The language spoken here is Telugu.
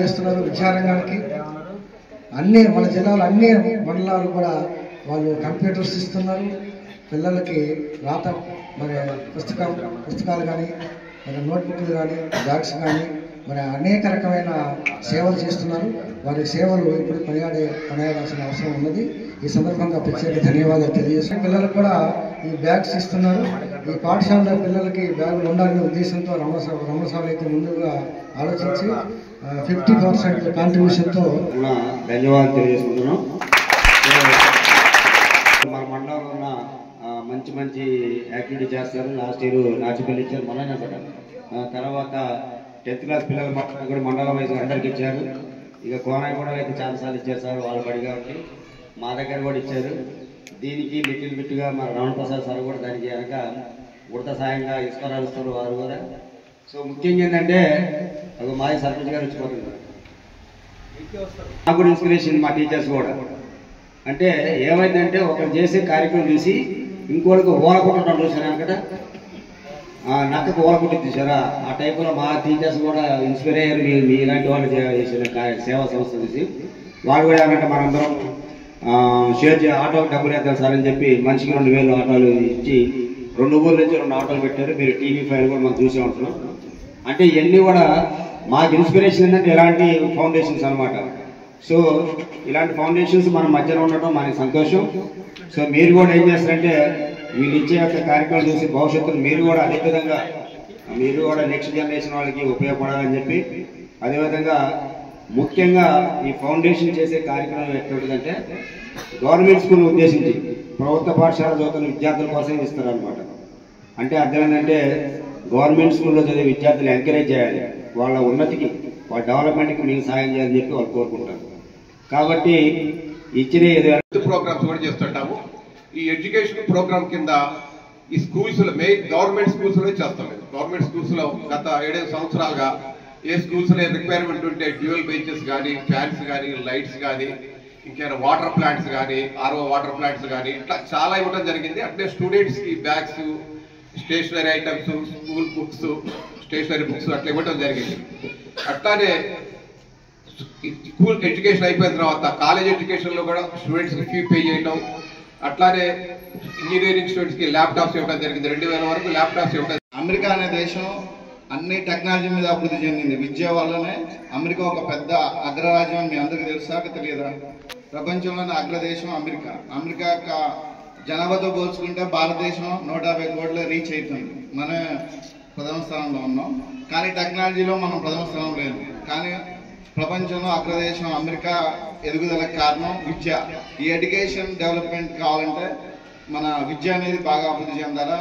చేస్తున్నారు విద్యారంగానికి. మన జిల్లాలో అన్ని మండలాలు కూడా వాళ్ళు కంప్యూటర్స్ ఇస్తున్నారు. పిల్లలకి రాత మరి పుస్తకాలు కానీ మరి నోట్బుక్లు కానీ బ్యాగ్స్ కానీ మరి అనేక రకమైన సేవలు చేస్తున్నారు. వారి సేవలు ఇప్పుడు కొనియాడాల్సిన అవసరం ఉన్నది. ఈ సందర్భంగా ప్రత్యేక ధన్యవాదాలు తెలియజేస్తాం. పిల్లలకు కూడా ఈ బ్యాగ్స్ ఇస్తున్నారు. ఈ పాఠశాలలో పిల్లలకి బ్యాగులు ఉండాలనే ఉద్దేశంతో రమణసాలు అయితే ముందుగా ఆలోచించి 50% కాంట్రిబ్యూషన్తో ధన్యవాదాలు తెలియజేసుకుంటున్నాం. మన మండలంలో ఉన్న మంచి యాక్టివిటీ చేస్తారు. లాస్ట్ ఇయర్ నాచిపల్లి ఇచ్చారు, మొన్న తర్వాత 10th క్లాస్ పిల్లల కూడా మండలం వైపు అందరికి ఇచ్చారు. ఇక కోనాయి కూడా అయితే చాలాసార్లు ఇచ్చారు సార్ వాళ్ళ బడి కాబట్టి. మా దగ్గర కూడా ఇచ్చారు. దీనికి లిటిల్ బిట్గా మన రమణ ప్రసాద్ సార్ కూడా దానికి కనుక ఉడత సాయంగా ఇస్తారు వారు కూడా. సో ముఖ్యంగా ఏంటంటే ఒక మాజీ సర్పంచ్ గారు వచ్చిపోతున్నారు. నాకు కూడా ఇన్స్పిరేషన్ మా టీచర్స్ కూడా. అంటే ఏమైందంటే ఒకరు చేసే కార్యక్రమం చూసి ఇంకోళ్ళకి ఓల కొట్టడం చూసాను కదా, నక్కకు ఓల కొట్టి చూసారా, ఆ టైపులో మా టీచర్స్ కూడా ఇన్స్పైర్ అయ్యారు. మీ ఇలాంటి వాళ్ళు చేసిన సేవా సంస్థ చూసి వాళ్ళు కూడా ఏమంటే మనందరం షేర్ ఆటోకి డబ్బులు వేద్దాం సార్ అని చెప్పి మనిషికి 2000 ఆటోలు ఇచ్చి 2 ఊర్ల నుంచి 2 ఆటోలు పెట్టారు. మీరు టీవీ ఫైల్ కూడా మనం చూసే ఉంటున్నాం. అంటే ఇవన్నీ కూడా మాకు ఇన్స్పిరేషన్ ఏంటంటే ఇలాంటి ఫౌండేషన్స్ అనమాట. సో ఇలాంటి ఫౌండేషన్స్ మన మధ్యలో ఉండటం మనకి సంతోషం. సో మీరు కూడా ఏం చేస్తారంటే వీళ్ళు ఇచ్చే కార్యక్రమం చూసి భవిష్యత్తులో మీరు కూడా అదే విధంగా మీరు కూడా నెక్స్ట్ జనరేషన్ వాళ్ళకి ఉపయోగపడాలని చెప్పి, అదేవిధంగా ముఖ్యంగా ఈ ఫౌండేషన్ చేసే కార్యక్రమం ఎటువంటిదంటే గవర్నమెంట్ స్కూల్ ఉద్దేశించి ప్రభుత్వ పాఠశాల చదువుతున్న విద్యార్థుల కోసం ఇస్తారనమాట. అంటే అర్థం ఏంటంటే గవర్నమెంట్ స్కూల్లో చదివే విద్యార్థులు ఎంకరేజ్ చేయాలి, వాళ్ళ ఉన్నతికి వాళ్ళ డెవలప్మెంట్కి మీకు సాయం చేయాలని చెప్పి వాళ్ళు కోరుకుంటారు. కాబట్టి ఇచ్చిన ప్రోగ్రామ్స్ కూడా చేస్తుంటాము. ఈ ఎడ్యుకేషన్ ప్రోగ్రామ్ కింద ఈ స్కూల్స్ లో మెయిన్ గవర్నమెంట్ స్కూల్స్ లో చేస్తాం. గవర్నమెంట్ స్కూల్స్ లో గత 7 సంవత్సరాలుగా ఏ స్కూల్స్ లో రిక్వైర్మెంట్ ఉంటే డ్యూయల్ బెంచెస్ కానీ, ఫ్యాన్స్ కానీ, లైట్స్ కానీ, ఇంకేమైనా వాటర్ ప్లాంట్స్ కానీ, ఆర్ఓ వాటర్ ప్లాంట్స్ కానీ ఇట్లా చాలా ఇవ్వడం జరిగింది. అంటే స్టూడెంట్స్ కి bags, stationery items, school books, stationery books అట్లా ఇవ్వడం జరిగింది. అట్లానే స్కూల్ ఎడ్యుకేషన్ అయిపోయిన తర్వాత కాలేజ్ ఎడ్యుకేషన్ లో కూడా స్టూడెంట్స్ కి ఫీ పే చేయడం, అట్లానే ఇంజనీరింగ్ స్టూడెంట్స్ కి ల్యాప్టాప్స్ ఇవ్వడం జరిగింది. 2000 వరకు ల్యాప్టాప్స్ ఇవ్వడం. అమెరికా అనే దేశం అన్ని టెక్నాలజీ మీద అభివృద్ధి చెందింది. విద్య వల్లనే అమెరికా ఒక పెద్ద అగ్రరాజ్యం. మీ అందరికీ తెలుసాక తెలియదా? ప్రపంచంలోనే అగ్రదేశం అమెరికా. అమెరికా యొక్క జనాభాతో పోల్చుకుంటే భారతదేశం 150 కోట్లు రీచ్ అవుతుంది. మనం ప్రథమ స్థానంలో ఉన్నాం. కానీ టెక్నాలజీలో మనం ప్రథమ స్థానం లేదు. కానీ ప్రపంచంలో అగ్రదేశం అమెరికా ఎదుగుదలకు కారణం విద్య. ఈ ఎడ్యుకేషన్ డెవలప్మెంట్ కావాలంటే మన విద్య అనేది బాగా అభివృద్ధి చెందాలా.